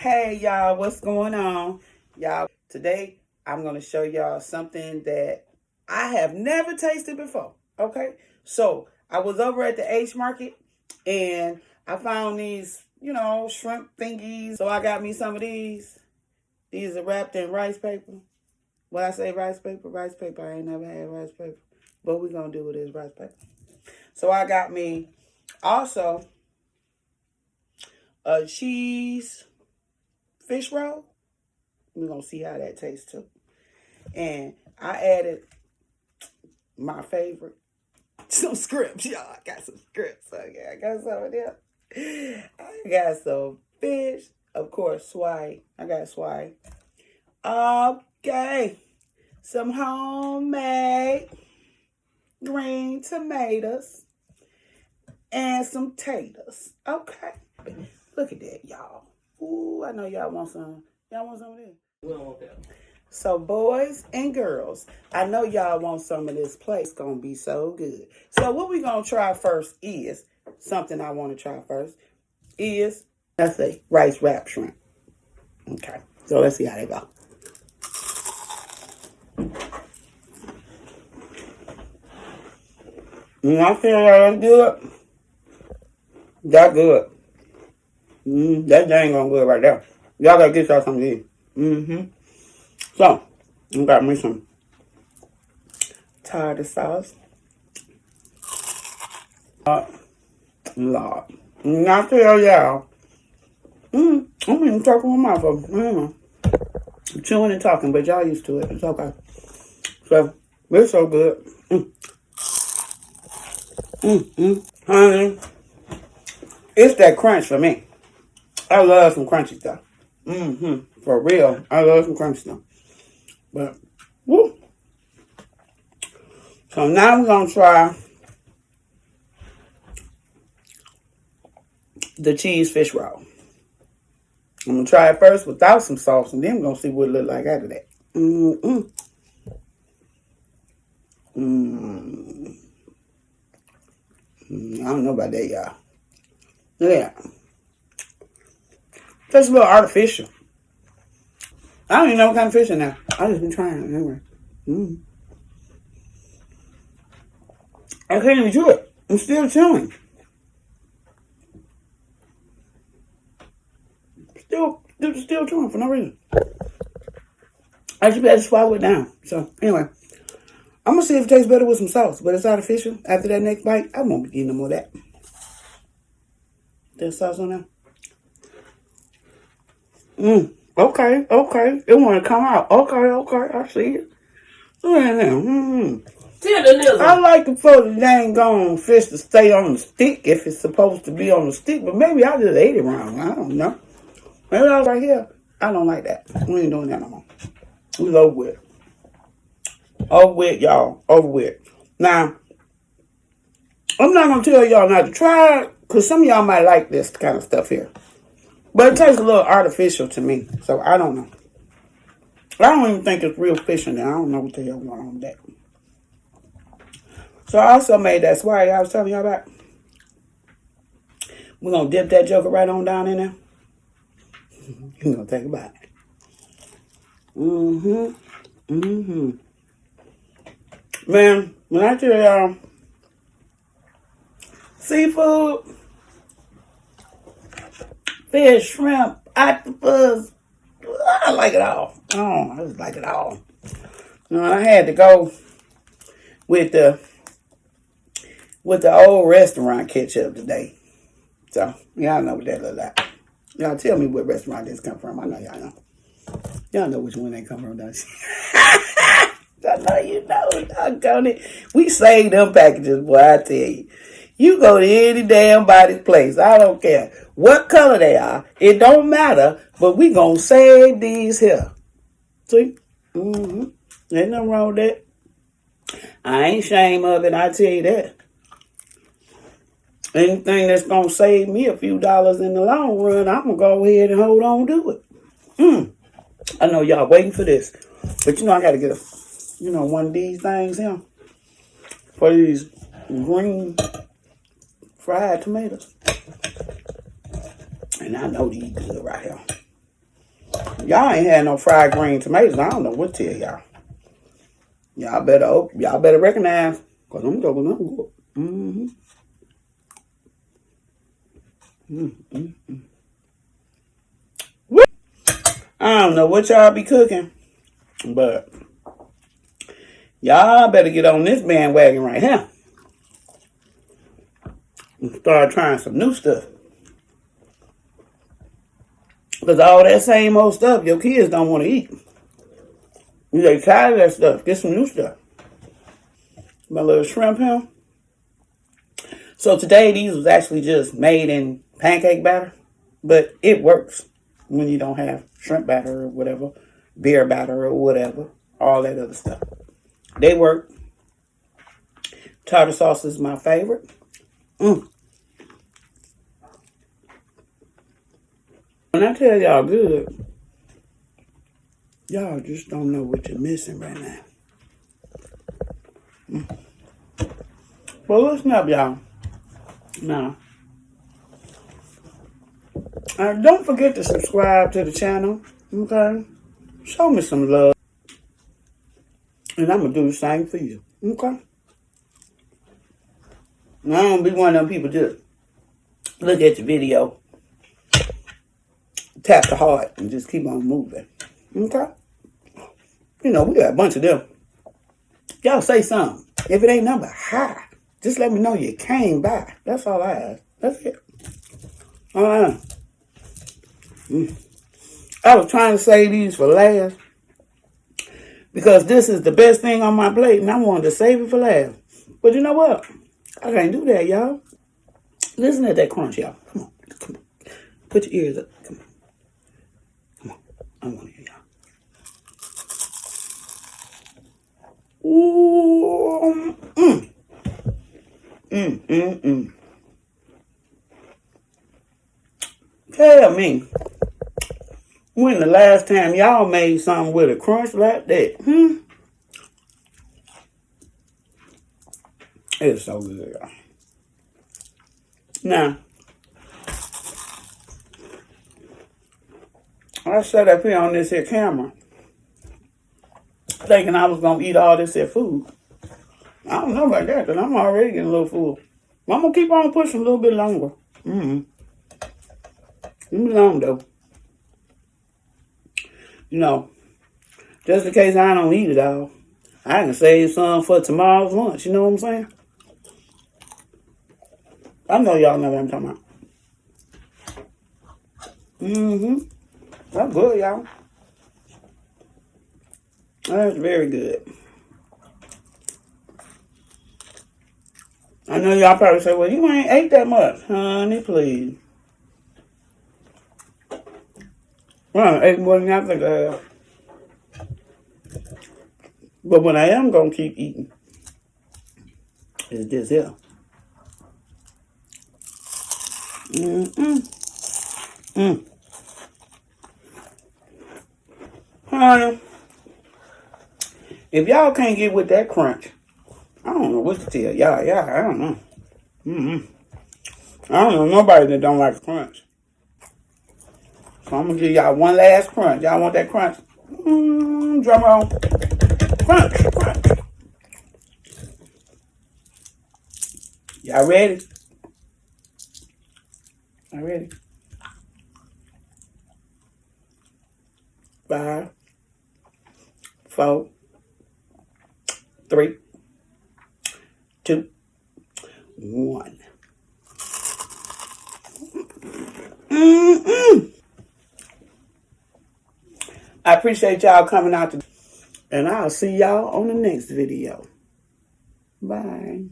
Hey y'all, what's going on? Y'all, today I'm going to show y'all something that I have never tasted before. Okay, so I was over at the H Market and I found these, shrimp thingies. So I got me some of these. These are wrapped in rice paper. When I say rice paper, I ain't never had rice paper. But we're going to do it as rice paper. So I got me also a cheese fish roll. We're going to see how that tastes too. And I added my favorite, some scripts, y'all. I got some scripts. So yeah, I got some of them. I got some fish. Of course, swai. I got swai. Okay. Some homemade green tomatoes. And some taters. Okay. Look at that, y'all. Ooh, I know y'all want some. Y'all want some of this? We don't want that. So, boys and girls, I know y'all want some of this plate. It's going to be so good. So, what we're going to try first is, something I want to try first, is, let's say, rice wrap shrimp. Okay. So, let's see how they go. I feel like that's good. That's good. That dang on good right there. Y'all got to get y'all some of these. So, I got me some tartar sauce. Lord. I tell y'all. I'm even talking with my mouth. I'm chewing and talking, but y'all used to it. It's okay. So, it's so good. Honey, it's that crunch for me. I love some crunchy stuff. For real. I love some crunchy stuff. But, woo. So now we're going to try the cheese fish roll. I'm going to try it first without some sauce, and then we're going to see what it looks like after that. I don't know about that, y'all. Look at that. Tastes a little artificial. I don't even know what kind of fish in there. I just been trying it anyway. I can't even chew it. I'm still chewing. Still chewing for no reason. I should be able to swallow it down. So, anyway. I'm going to see if it tastes better with some sauce. But it's artificial. After that next bite, I won't be getting no more of that. There's sauce on there. Okay. It want to come out. Okay. I see it. I like to put the dang gone fish to stay on the stick if it's supposed to be on the stick. But maybe I just ate it wrong. I don't know. Maybe I was right here. I don't like that. We ain't doing that no more. We over with. Over with, y'all. Over with. Now, I'm not going to tell y'all not to try it, because some of y'all might like this kind of stuff here. But it tastes a little artificial to me, so I don't know. I don't even think it's real fish in there. I don't know what the hell going on with that. So I also made that swag I was telling y'all about. We're going to dip that joker right on down in there. You're going to take a bite. Man, when I tell y'all, seafood, fish, shrimp, octopus, I like it all. I just like it all. I had to go with the old restaurant ketchup today. So, y'all know what that look like. Y'all tell me what restaurant this come from. I know y'all know. Y'all know which one they come from, don't you? I know you know. Doggone it. We save them packages, boy, I tell you. You go to any damn body's place. I don't care what color they are. It don't matter. But we gonna save these here. See? Ain't nothing wrong with that. I ain't ashamed of it, I tell you that. Anything that's gonna save me a few dollars in the long run, I'm gonna go ahead and hold on to it. I know y'all waiting for this. But I gotta get one of these things here. For these green fried tomatoes. And I know these good right here. Y'all ain't had no fried green tomatoes. I don't know what to tell y'all. Y'all better recognize. Because I'm going to good. Mm-hmm. Mm-hmm. I don't know what y'all be cooking, but y'all better get on this bandwagon right here and start trying some new stuff. Because all that same old stuff your kids don't want to eat. They tired of that stuff. Get some new stuff. My little shrimp here. So today these was actually just made in pancake batter. But it works when you don't have shrimp batter or whatever. Beer batter or whatever. All that other stuff. They work. Tartar sauce is my favorite. When I tell y'all good, y'all just don't know what you're missing right now. Well, listen up, y'all. Now, don't forget to subscribe to the channel, okay? Show me some love. And I'm going to do the same for you, okay? Now, I don't be one of them people just look at the video, tap the heart, and just keep on moving, okay? You know, we got a bunch of them. Y'all say something. If it ain't number hi, just let me know you came by. That's all I ask. That's it. I was trying to save these for last because this is the best thing on my plate, and I wanted to save it for last. But you know what? I can't do that, y'all. Listen to that crunch, y'all. Come on. Put your ears up. Come on. I want to hear y'all. Ooh. Tell me, when the last time y'all made something with a crunch like that? It's so good, y'all. Now, I sat up here on this here camera thinking I was going to eat all this here food. I don't know about that because I'm already getting a little full. But I'm going to keep on pushing a little bit longer. Leave me alone, though. You know, just in case I don't eat it all, I can save some for tomorrow's lunch. You know what I'm saying? I know y'all know what I'm talking about. That's good, y'all. That's very good. I know y'all probably say, well, you ain't ate that much. Honey, please. Well, I ate more than I think I have. But what I am going to keep eating is this here. Honey, if y'all can't get with that crunch, I don't know what to tell y'all. Yeah, I don't know. I don't know nobody that don't like crunch. So I'm going to give y'all one last crunch. Y'all want that crunch? Drum roll. Crunch, crunch. Y'all ready? Y'all ready? 5, 4, 3, 2, 1. I appreciate y'all coming out today. And I'll see y'all on the next video. Bye.